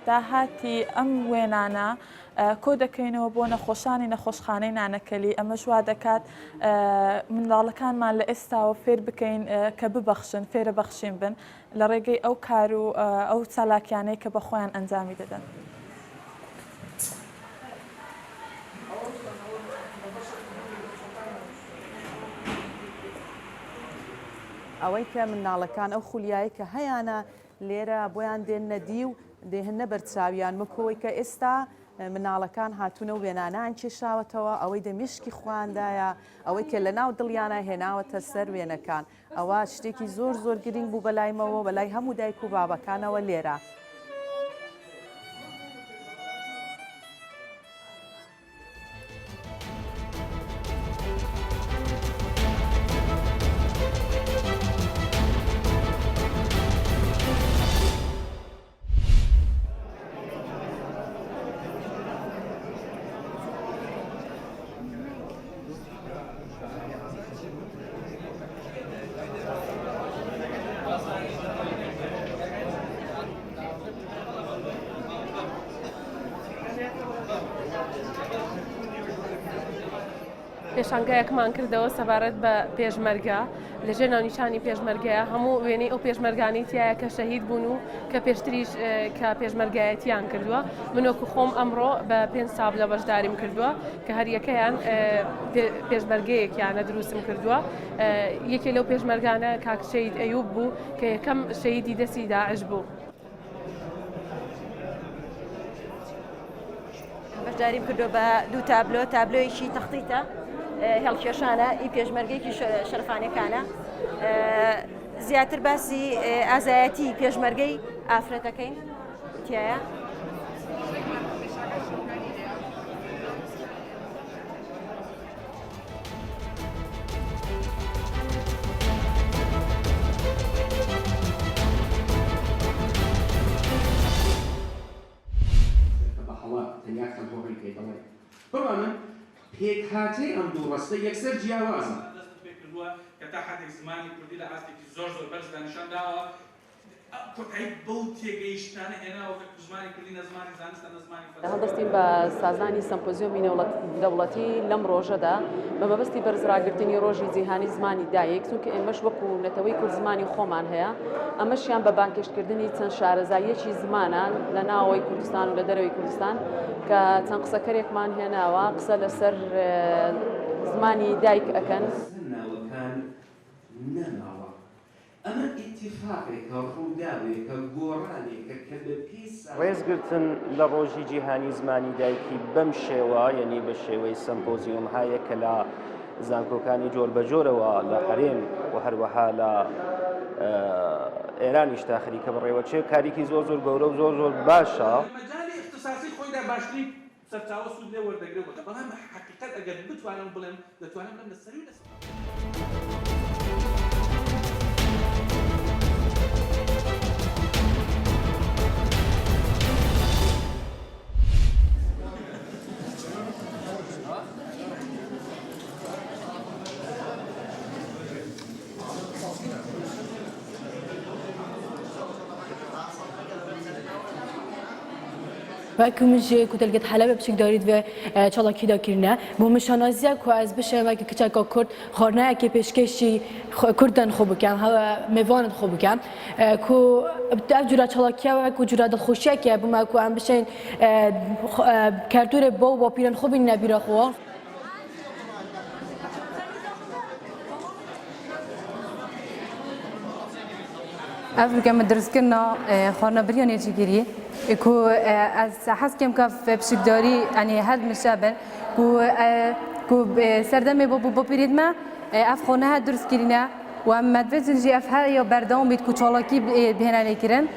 داهاتی ئەم وێنانە کۆ دەکەینەوە بۆ نەخۆشانی نەخۆشخانەی نانەکەلی ئەمەش وا دەکات منداڵەکانمان لە ئێستاوە فێر بکەین کە ببەخشن فێرە بەخشین بن لە ڕێگەی ئەو کار و ئەو چالاکیانەی کە بە خۆیان ئەنجامی دەدەن. ئەوەی کە منداڵەکان ئەو خولیایی کە هەیەە لێرە بۆیان دێنە دی و دێهنە بەرچاویان مکۆی کە ئێستا مناڵەکان هاتوونە و وێنانان کێشاوەتەوە ئەوەی دەمشکی خواندایە ئەوەی کە لە ناو دڵیانە هێناوەتە سەر وێنەکان ئەوە شتێکی زۆر زۆر گرنگ بوو بەلایمەوە بەلای هەموو دایک و بابەکانەوە لێرە. پێشانگایەکمان کردەوە سەبارەت بە پێشمەرگە لەژێر ناونیشانی پێشمەرگەیە هەموو وێنەی ئەو پێشمەرگانی تایە کە شەهید بوون و کە پێشتریش کە پێشمەرگایەتیان کردووە منۆکو خۆم ئەمڕۆ بە 5 ساب لە بەشداریم کردووە کە هەر یەکەیان پێشمەرگەیەکیانە دروستم کردووە یەکێ لەو پێشمەرگانە کاک شەهید ئەیوب بوو کە یەکەم شەهیدی دەستی داعش بوو. بەشداریم کردو بە دوو تابلۆ تابلۆیەکی تەختیتە هێڵکێشانە ئی پێشمەرگەیەکی شەرفانەکانە زیاتر باسی ئازایەتی پێشمەرگەی ئافرەتەکەین تایە. پێکهاتەی ئەم دوو ڕستە یەکسەر جیاوازە کە تا حدێک زمانی کوردی لە ئاستێکی زۆر زۆر بەرز دانیشانداوە کۆتایی بەو تێگەیشتانە هێناوە کە زمانی کوردی نەزمانی زانستە نەزمانی هەڵدەستین بە سازانی سەمپۆزیۆمی دەوڵەتی لەم ڕۆژەدا بە مەبەستی بەرزڕاگرتنی ڕۆژی جیهانی زمانی دایک چونکە ئێمەش وەکو نەتەوەی کورد زمانی خۆمان هەیە ئەمەشیان بە بانکشتکردنی چەند شارەزاییەکی زمانە لە ناوەوەی کوردستان و لە دەرەوەی کوردستان کە چەند قسەکەرێکمان هێناوە قسە لەسەر زمانی دایک ئەکەن. ئەمە ئیتیفاقێکە ڕووداوێکە گۆڕانێکە کە بە پێی ڕێزگرتن لە ڕۆژی جیهانی زمانی دایکی بەم شێوە یعنی بە شێوەی سمپۆزیۆم هەیە کە لە زانکۆکانی جۆر بەجۆرەوە لە حرێم و هەروەها لە ئێرانیش تاخریکە بڕێوەچێ کارێکی زۆر زۆر گەورە و زۆر زۆر باشە. مەجالی اختصاصی خۆیدا باشترین سەرچاوە سوود لێ وەردەگرێتەوە بەڵام حقیقەت ئەگەر بتوانم بڵێم دەتوانم لەم لەسەری و لەسەر وەکو منژێ کوتەلگەت حەلەبە بچێک دارید و چاڵاکی داکردنە بۆ مشانازیە کو ئەس بشە وەکە کچەکە کورد خۆرنایەکی پێشکەشی کوردن خۆ بکەم هەوە میوانت خۆ بکەم کو ئەف جورا چاڵاکیە وەکو جورا دڵخۆشیەکە بما کو ئەم بشین کارتورە بۆ پیران خۆ بین نەبیرە خۆ. ئەف بگەمە دروستکردنا خواردنەبریانێکی گیری کو از حس کم که پشتیداری یعنی هر مشابه کو سردمه با پیرید ما اف خونه ها درست کردن و مدرسه جی اف ها یا بردام بید کو چالاکی بهنه نکردن.